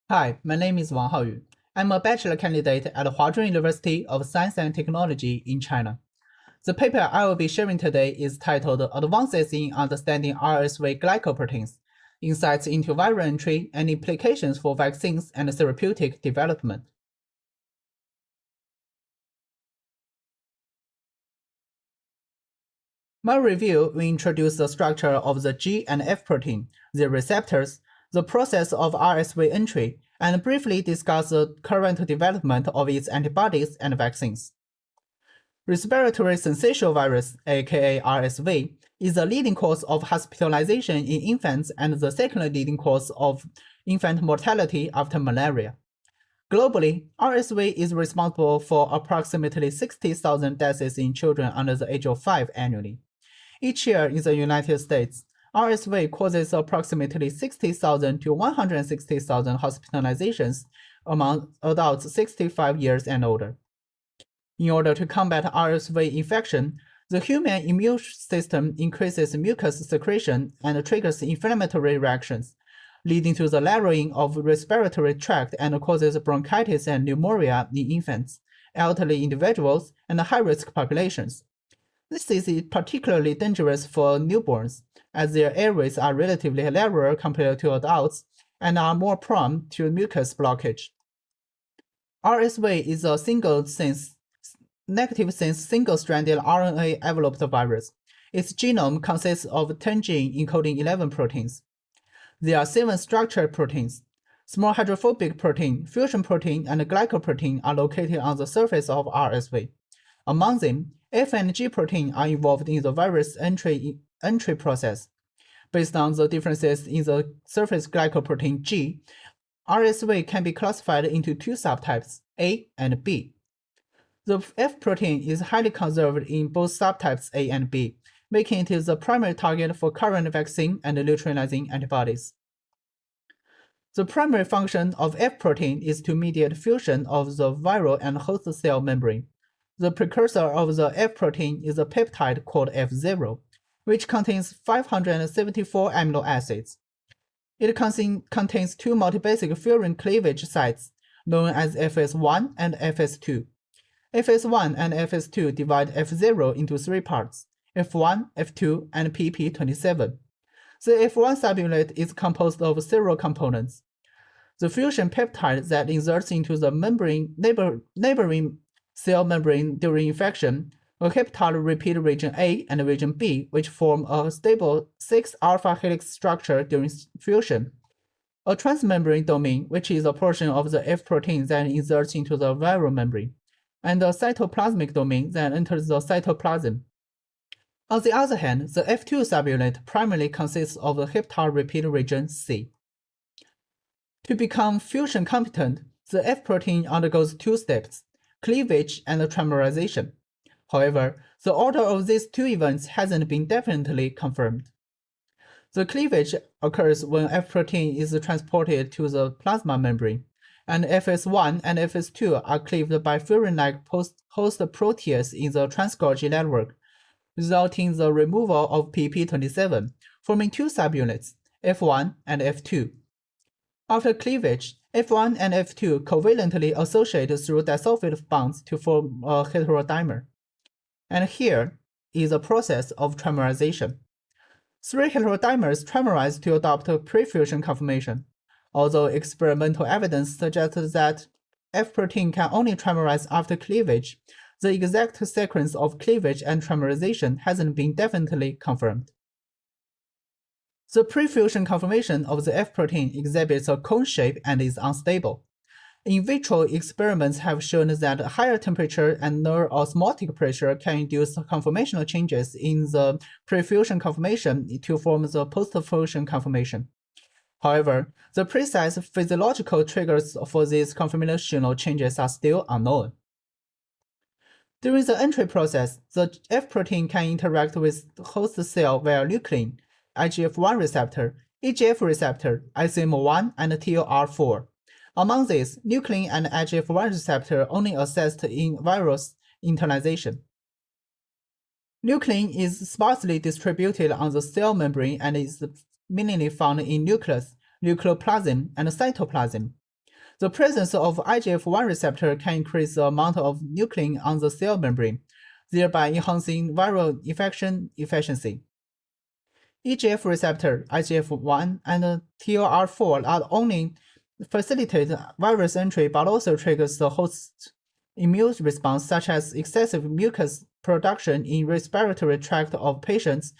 Hi, my name is Wang Haoyu. I'm a bachelor candidate at Huazhong University of Science and Technology in China. The paper I will be sharing today is titled Advances in Understanding RSV Glycoproteins, Insights into Viral Entry and Implications for Vaccines and Therapeutic Development. My review will introduce the structure of the G and F protein, their receptors, the process of RSV entry, and briefly discuss the current development of its antibodies and vaccines. Respiratory syncytial virus, aka RSV, is the leading cause of hospitalization in infants and the second leading cause of infant mortality after malaria. Globally, RSV is responsible for approximately 60,000 deaths in children under the age of 5 annually. Each year in the United States, RSV causes approximately 60,000 to 160,000 hospitalizations among adults 65 years and older. In order to combat RSV infection, the human immune system increases mucus secretion and triggers inflammatory reactions, leading to the narrowing of respiratory tract and causes bronchitis and pneumonia in infants, elderly individuals, and high-risk populations. This is particularly dangerous for newborns, as their airways are relatively narrower compared to adults and are more prone to mucus blockage. RSV is a negative-sense single-stranded RNA-enveloped virus. Its genome consists of 10 genes encoding 11 proteins. There are 7 structured proteins. Small hydrophobic protein, fusion protein, and glycoprotein are located on the surface of RSV. Among them, F and G protein are involved in the virus entry process. Based on the differences in the surface glycoprotein G, RSV can be classified into 2 subtypes, A and B. The F protein is highly conserved in both subtypes A and B, making it the primary target for current vaccine and neutralizing antibodies. The primary function of F protein is to mediate fusion of the viral and host cell membrane. The precursor of the F protein is a peptide called F0, which contains 574 amino acids. It contains 2 multibasic furin cleavage sites, known as FS1 and FS2. FS1 and FS2 divide F0 into 3 parts, F1, F2, and pp27. The F1 subunit is composed of several components. The fusion peptide that inserts into the neighboring cell membrane during infection, a heptide repeat region A and region B, which form a stable 6-alpha helix structure during fusion. A transmembrane domain, which is a portion of the F protein that inserts into the viral membrane, and a cytoplasmic domain that enters the cytoplasm. On the other hand, the F2 subunit primarily consists of the heptide repeat region C. To become fusion competent, the F protein undergoes 2 steps, cleavage and trimerization. However, the order of these 2 events hasn't been definitely confirmed. The cleavage occurs when F protein is transported to the plasma membrane, and FS1 and FS2 are cleaved by furin-like host protease in the trans-Golgi network, resulting in the removal of pp27, forming 2 subunits, F1 and F2. After cleavage, F1 and F2 covalently associate through disulfide bonds to form a heterodimer. And here is a process of trimerization. 3 heterodimers trimerize to adopt a pre-fusion conformation. Although experimental evidence suggests that F protein can only trimerize after cleavage, the exact sequence of cleavage and trimerization hasn't been definitely confirmed. The pre-fusion conformation of the F protein exhibits a cone shape and is unstable. In vitro experiments have shown that higher temperature and lower osmotic pressure can induce conformational changes in the pre-fusion conformation to form the post-fusion conformation. However, the precise physiological triggers for these conformational changes are still unknown. During the entry process, the F protein can interact with the host cell via nuclein, IGF-1 receptor, EGF receptor, ICM1, and TLR4. Among these, nuclein and IGF-1 receptor only assist in virus internalization. Nuclein is sparsely distributed on the cell membrane and is mainly found in nucleus, nucleoplasm, and cytoplasm. The presence of IGF-1 receptor can increase the amount of nuclein on the cell membrane, thereby enhancing viral infection efficiency. EGF receptor, IGF-1, and TLR4 not only facilitate virus entry but also triggers the host immune response, such as excessive mucus production in respiratory tract of patients,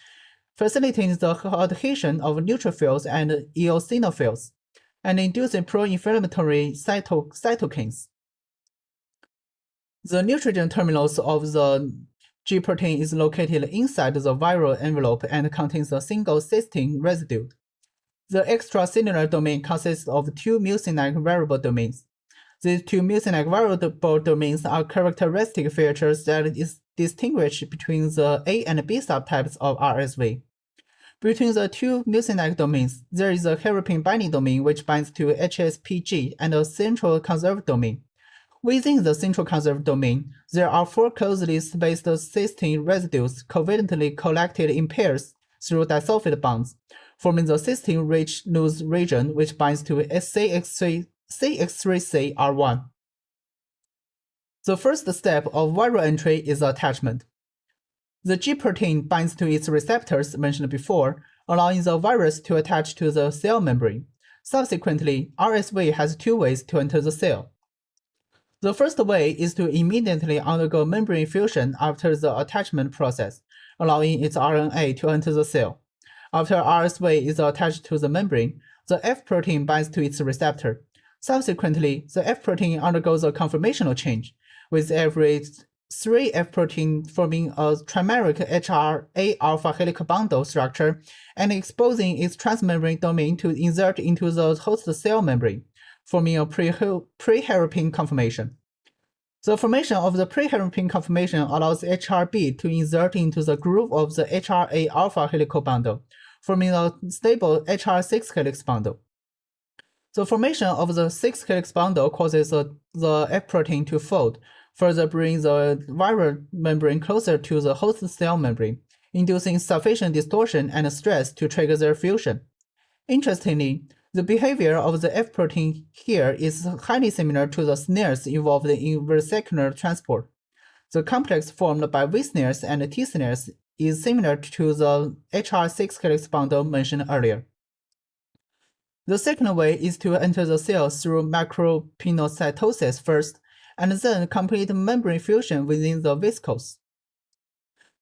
facilitating the adhesion of neutrophils and eosinophils, and inducing pro-inflammatory cytokines. The nitrogen terminus of the G protein is located inside the viral envelope and contains a single cysteine residue. The extracellular domain consists of two mucinous variable domains. These two mucinous variable domains are characteristic features that distinguish between the A and B subtypes of RSV. Between the two mucinous domains, there is a hairpin binding domain which binds to HSPG and a central conserved domain. Within the central conserved domain, there are four closely spaced cysteine residues covalently collected in pairs through disulfide bonds, forming the cysteine-rich loose region which binds to CX3CR1. The first step of viral entry is attachment. The G protein binds to its receptors mentioned before, allowing the virus to attach to the cell membrane. Subsequently, RSV has two ways to enter the cell. The first way is to immediately undergo membrane fusion after the attachment process, allowing its RNA to enter the cell. After RSV is attached to the membrane, the F protein binds to its receptor. Subsequently, the F protein undergoes a conformational change, with every 3 F protein forming a trimeric HRA alpha helical bundle structure and exposing its transmembrane domain to insert into the host cell membrane, forming a pre-hairpin conformation. The formation of the pre-hairpin conformation allows HRB to insert into the groove of the HRA alpha helical bundle, forming a stable HR6 helix bundle. The formation of the 6 helix bundle causes the F protein to fold, further bringing the viral membrane closer to the host cell membrane, inducing sufficient distortion and stress to trigger their fusion. Interestingly, the behavior of the F protein here is highly similar to the snares involved in vesicular transport. The complex formed by V snares and T snares is similar to the HR6 helix bundle mentioned earlier. The second way is to enter the cell through macropinocytosis first, and then complete membrane fusion within the vesicles.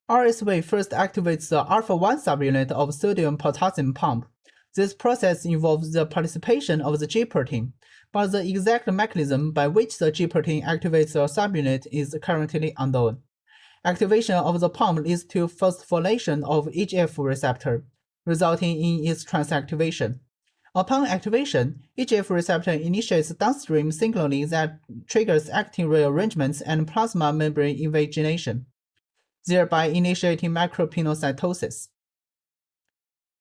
RSV first activates the alpha-1 subunit of sodium-potassium pump. This process involves the participation of the G protein, but the exact mechanism by which the G protein activates the subunit is currently unknown. Activation of the pump leads to phosphorylation of EGF receptor, resulting in its transactivation. Upon activation, EGF receptor initiates downstream signaling that triggers actin rearrangements and plasma membrane invagination, thereby initiating macropinocytosis.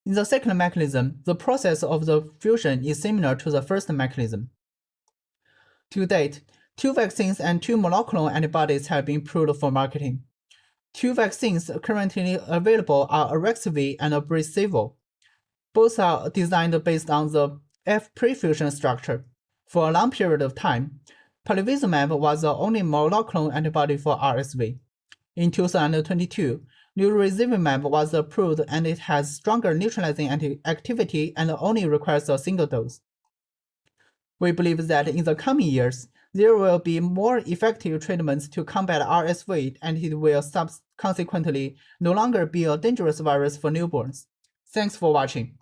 In the second mechanism, the process of the fusion is similar to the first mechanism. To date, 2 vaccines and 2 monoclonal antibodies have been approved for marketing. 2 vaccines currently available are RSV and Bracebo. Both are designed based on the F prefusion structure. For a long period of time, palivizumab was the only monoclonal antibody for RSV. In 2022, lurazivimab was approved and it has stronger neutralizing activity and only requires a single dose. We believe that in the coming years, there will be more effective treatments to combat RSV and it will consequently no longer be a dangerous virus for newborns. Thanks for watching.